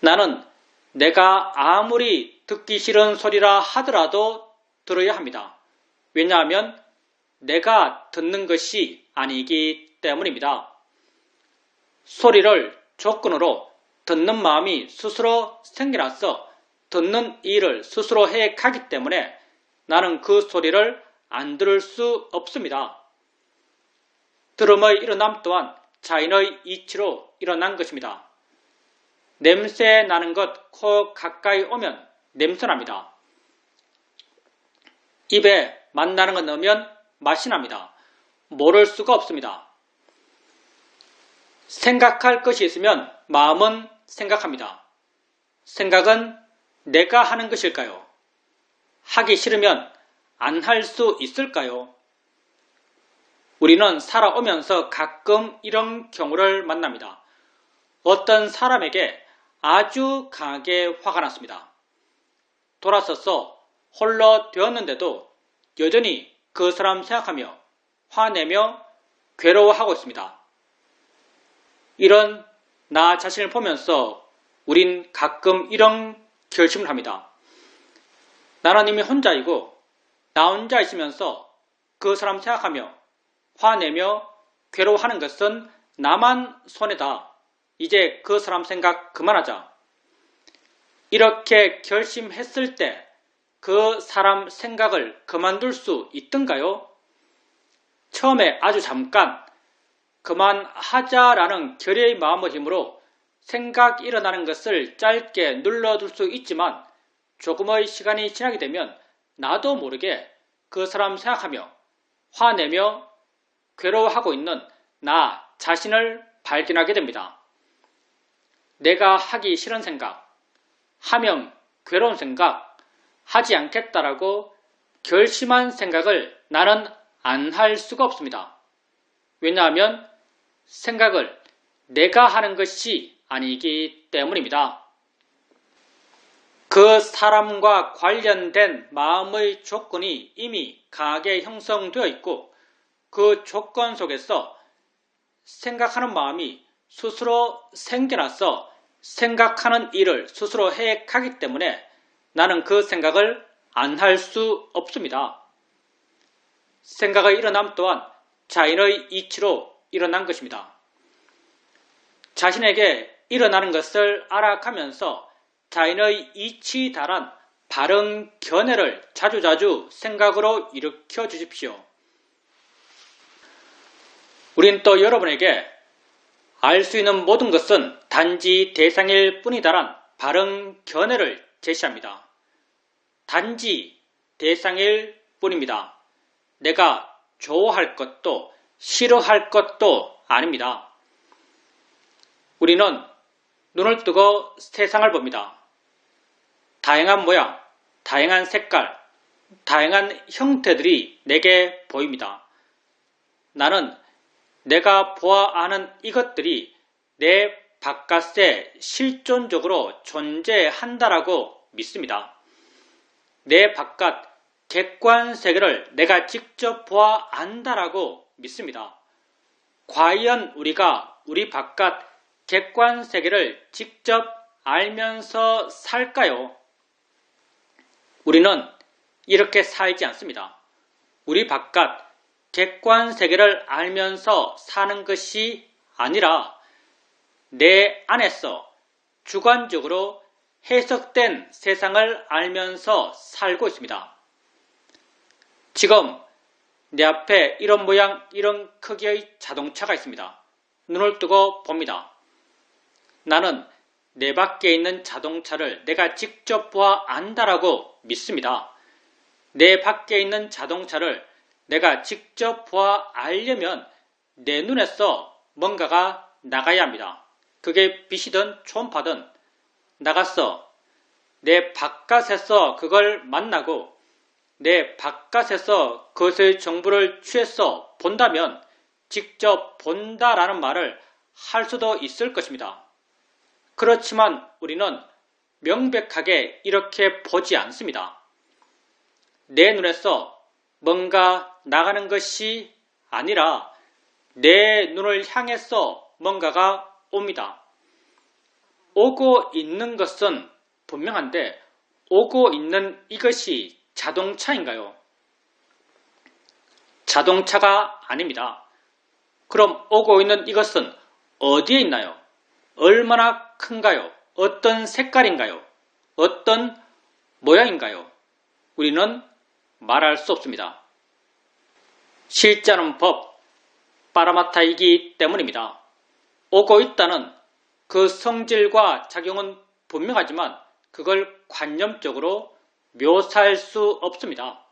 나는 내가 아무리 듣기 싫은 소리라 하더라도 들어야 합니다. 왜냐하면 내가 듣는 것이 아니기 때문입니다. 소리를 조건으로 듣는 마음이 스스로 생겨나서 듣는 일을 스스로 해 가기 때문에 나는 그 소리를 안 들을 수 없습니다. 들음의 일어남 또한 자인의 이치로 일어난 것입니다. 냄새 나는 것 코 가까이 오면 냄새납니다. 입에 맛 나는 것 넣으면 맛이 납니다. 모를 수가 없습니다. 생각할 것이 있으면 마음은 생각합니다. 생각은 내가 하는 것일까요? 하기 싫으면 안 할 수 있을까요? 우리는 살아오면서 가끔 이런 경우를 만납니다. 어떤 사람에게 아주 강하게 화가 났습니다. 돌아서서 홀로 되었는데도 여전히 그 사람 생각하며 화내며 괴로워하고 있습니다. 이런 나 자신을 보면서 우린 가끔 이런 결심을 합니다. 나는 이미 혼자이고 나 혼자 있으면서 그 사람 생각하며 화내며 괴로워하는 것은 나만 손해다. 이제 그 사람 생각 그만하자. 이렇게 결심했을 때 그 사람 생각을 그만둘 수 있던가요? 처음에 아주 잠깐 그만하자라는 결의의 마음의 힘으로 생각이 일어나는 것을 짧게 눌러둘 수 있지만 조금의 시간이 지나게 되면 나도 모르게 그 사람 생각하며 화내며 괴로워하고 있는 나 자신을 발견하게 됩니다. 내가 하기 싫은 생각, 하면 괴로운 생각, 하지 않겠다라고 결심한 생각을 나는 안 할 수가 없습니다. 왜냐하면 생각을 내가 하는 것이 아니기 때문입니다. 그 사람과 관련된 마음의 조건이 이미 강하게 형성되어 있고 그 조건 속에서 생각하는 마음이 스스로 생겨나서 생각하는 일을 스스로 해 가기 때문에 나는 그 생각을 안 할 수 없습니다. 생각의 일어남 또한 자인의 이치로 일어난 것입니다. 자신에게 일어나는 것을 알아가면서 자인의 이치 달한 바른 견해를 자주자주 생각으로 일으켜 주십시오. 우린 또 여러분에게 알 수 있는 모든 것은 단지 대상일 뿐이다란 바른 견해를 제시합니다. 단지 대상일 뿐입니다. 내가 좋아할 것도 싫어할 것도 아닙니다. 우리는 눈을 뜨고 세상을 봅니다. 다양한 모양, 다양한 색깔, 다양한 형태들이 내게 보입니다. 나는 내가 보아 아는 이것들이 내 바깥에 실존적으로 존재한다라고 믿습니다. 내 바깥 객관 세계를 내가 직접 보아 안다라고 믿습니다. 과연 우리가 우리 바깥 객관 세계를 직접 알면서 살까요? 우리는 이렇게 살지 않습니다. 우리 바깥 객관 세계를 알면서 사는 것이 아니라 내 안에서 주관적으로 해석된 세상을 알면서 살고 있습니다. 지금 내 앞에 이런 모양, 이런 크기의 자동차가 있습니다. 눈을 뜨고 봅니다. 나는 내 밖에 있는 자동차를 내가 직접 보아 안다라고 믿습니다. 내 밖에 있는 자동차를 내가 직접 보아 알려면 내 눈에서 뭔가가 나가야 합니다. 그게 빛이든 초음파든 나가서 내 바깥에서 그걸 만나고 내 바깥에서 그것의 정보를 취해서 본다면 직접 본다라는 말을 할 수도 있을 것입니다. 그렇지만 우리는 명백하게 이렇게 보지 않습니다. 내 눈에서 뭔가 나가는 것이 아니라 내 눈을 향해서 뭔가가 옵니다. 오고 있는 것은 분명한데 오고 있는 이것이 자동차인가요? 자동차가 아닙니다. 그럼 오고 있는 이것은 어디에 있나요? 얼마나 큰가요? 어떤 색깔인가요? 어떤 모양인가요? 우리는 말할 수 없습니다. 실제하는 법, 빠라마타이기 때문입니다. 오고 있다는 그 성질과 작용은 분명하지만 그걸 관념적으로 묘사할 수 없습니다.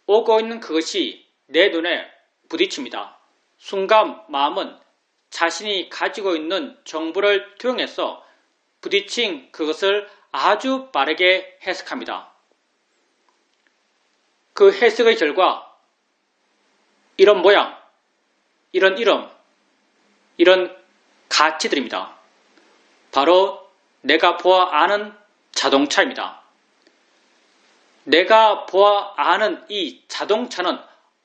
오고 있는 그것이 내 눈에 부딪힙니다. 순간 마음은 자신이 가지고 있는 정보를 투영해서 부딪힌 그것을 아주 빠르게 해석합니다. 그 해석의 결과 이런 모양, 이런 이름, 이런 가치들입니다. 바로 내가 보아 아는 자동차입니다. 내가 보아 아는 이 자동차는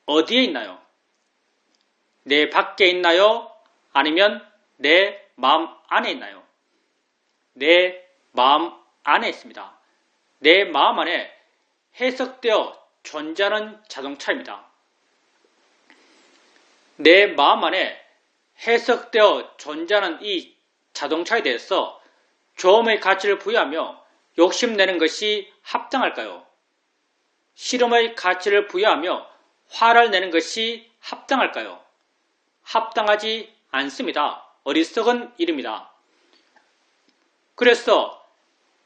어디에 있나요? 내 밖에 있나요? 아니면 내 마음 안에 있나요? 내 마음 안에 있습니다. 내 마음 안에 해석되어 존재하는 자동차입니다. 내 마음 안에 해석되어 존재하는 이 자동차에 대해서 조음의 가치를 부여하며 욕심내는 것이 합당할까요? 실험의 가치를 부여하며 화를 내는 것이 합당할까요? 합당하지 않습니다. 어리석은 일입니다. 그래서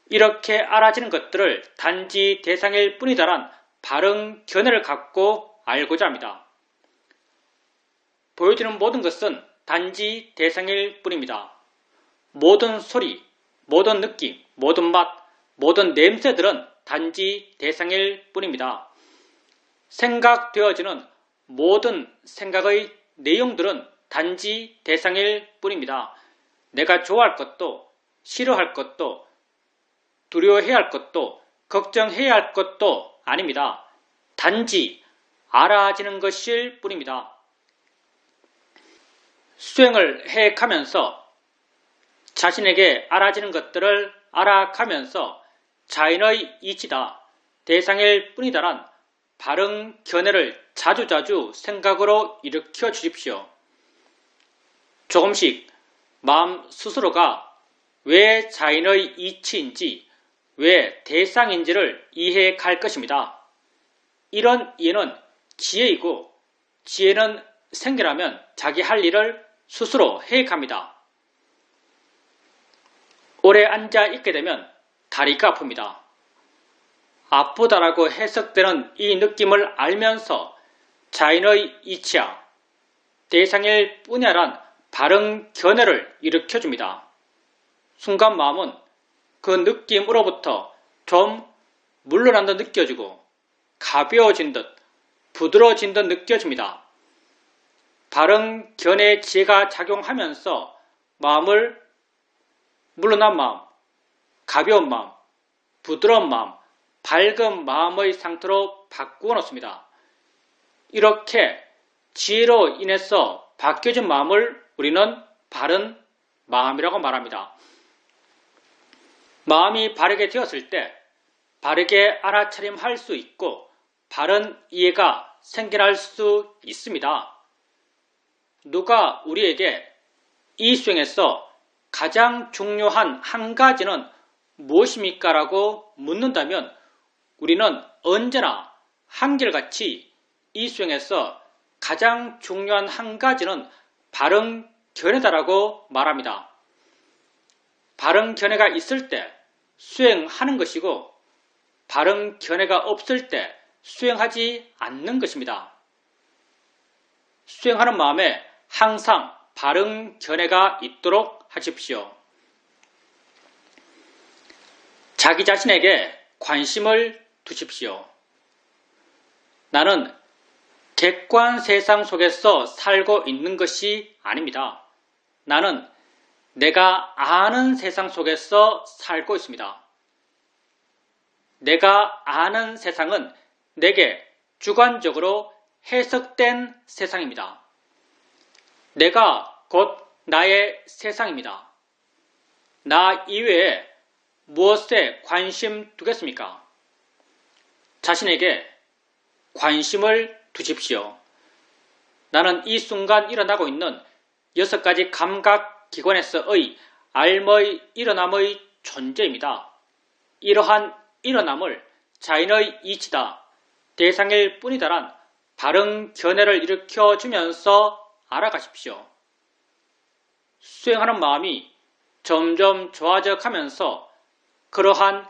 이렇게 알아지는 것들을 단지 대상일 뿐이다란 바른 견해를 갖고 알고자 합니다. 보여지는 모든 것은 단지 대상일 뿐입니다. 모든 소리, 모든 느낌, 모든 맛, 모든 냄새들은 단지 대상일 뿐입니다. 생각되어지는 모든 생각의 내용들은 단지 대상일 뿐입니다. 내가 좋아할 것도, 싫어할 것도, 두려워해야 할 것도, 걱정해야 할 것도 아닙니다. 단지 알아지는 것일 뿐입니다. 수행을 해가면서 자신에게 알아지는 것들을 알아가면서 자인의 이치다, 대상일 뿐이다란 바른 견해를 자주자주 생각으로 일으켜 주십시오. 조금씩 마음 스스로가 왜 자인의 이치인지, 왜 대상인지를 이해해 갈 것입니다. 이런 이해는 지혜이고, 지혜는 생겨나면 자기 할 일을 스스로 해 갑니다. 오래 앉아 있게 되면 다리가 아픕니다. 아프다라고 해석되는 이 느낌을 알면서 자인의 이치야, 대상일 뿐이야란 바른 견해를 일으켜줍니다. 순간 마음은 그 느낌으로부터 좀 물러난 듯 느껴지고 가벼워진 듯 부드러워진 듯 느껴집니다. 바른 견해 지혜가 작용하면서 마음을 물러난 마음, 가벼운 마음, 부드러운 마음, 밝은 마음의 상태로 바꾸어 놓습니다. 이렇게 지혜로 인해서 바뀌어진 마음을 우리는 바른 마음이라고 말합니다. 마음이 바르게 되었을 때 바르게 알아차림할 수 있고 바른 이해가 생겨날 수 있습니다. 누가 우리에게 이 수행에서 가장 중요한 한 가지는 무엇입니까? 라고 묻는다면 우리는 언제나 한결같이 이 수행에서 가장 중요한 한 가지는 바른 견해다라고 말합니다. 바른 견해가 있을 때 수행하는 것이고 바른 견해가 없을 때 수행하지 않는 것입니다. 수행하는 마음에 항상 바른 견해가 있도록 하십시오. 자기 자신에게 관심을 두십시오. 나는 객관 세상 속에서 살고 있는 것이 아닙니다. 나는 내가 아는 세상 속에서 살고 있습니다. 내가 아는 세상은 내게 주관적으로 해석된 세상입니다. 내가 곧 나의 세상입니다. 나 이외에 무엇에 관심 두겠습니까? 자신에게 관심을 두십시오. 나는 이 순간 일어나고 있는 6가지 감각기관에서의 알의 일어남의 존재입니다. 이러한 일어남을 자인의 이치다, 대상일 뿐이다란 바른 견해를 일으켜주면서 알아가십시오. 수행하는 마음이 점점 좋아져 가면서 그러한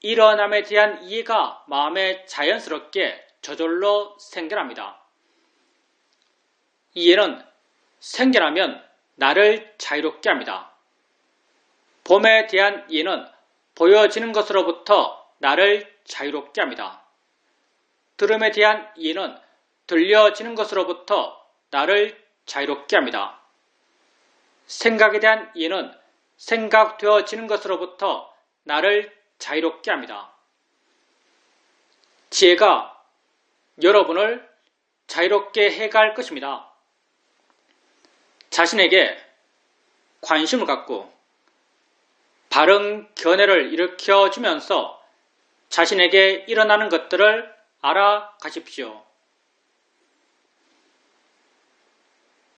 일어남에 대한 이해가 마음에 자연스럽게 저절로 생겨납니다. 이해는 생겨나면 나를 자유롭게 합니다. 봄에 대한 이해는 보여지는 것으로부터 나를 자유롭게 합니다. 들음에 대한 이해는 들려지는 것으로부터 나를 자유롭게 합니다. 생각에 대한 이해는 생각되어지는 것으로부터 나를 자유롭게 합니다. 지혜가 여러분을 자유롭게 해갈 것입니다. 자신에게 관심을 갖고 바른 견해를 일으켜주면서 자신에게 일어나는 것들을 알아가십시오.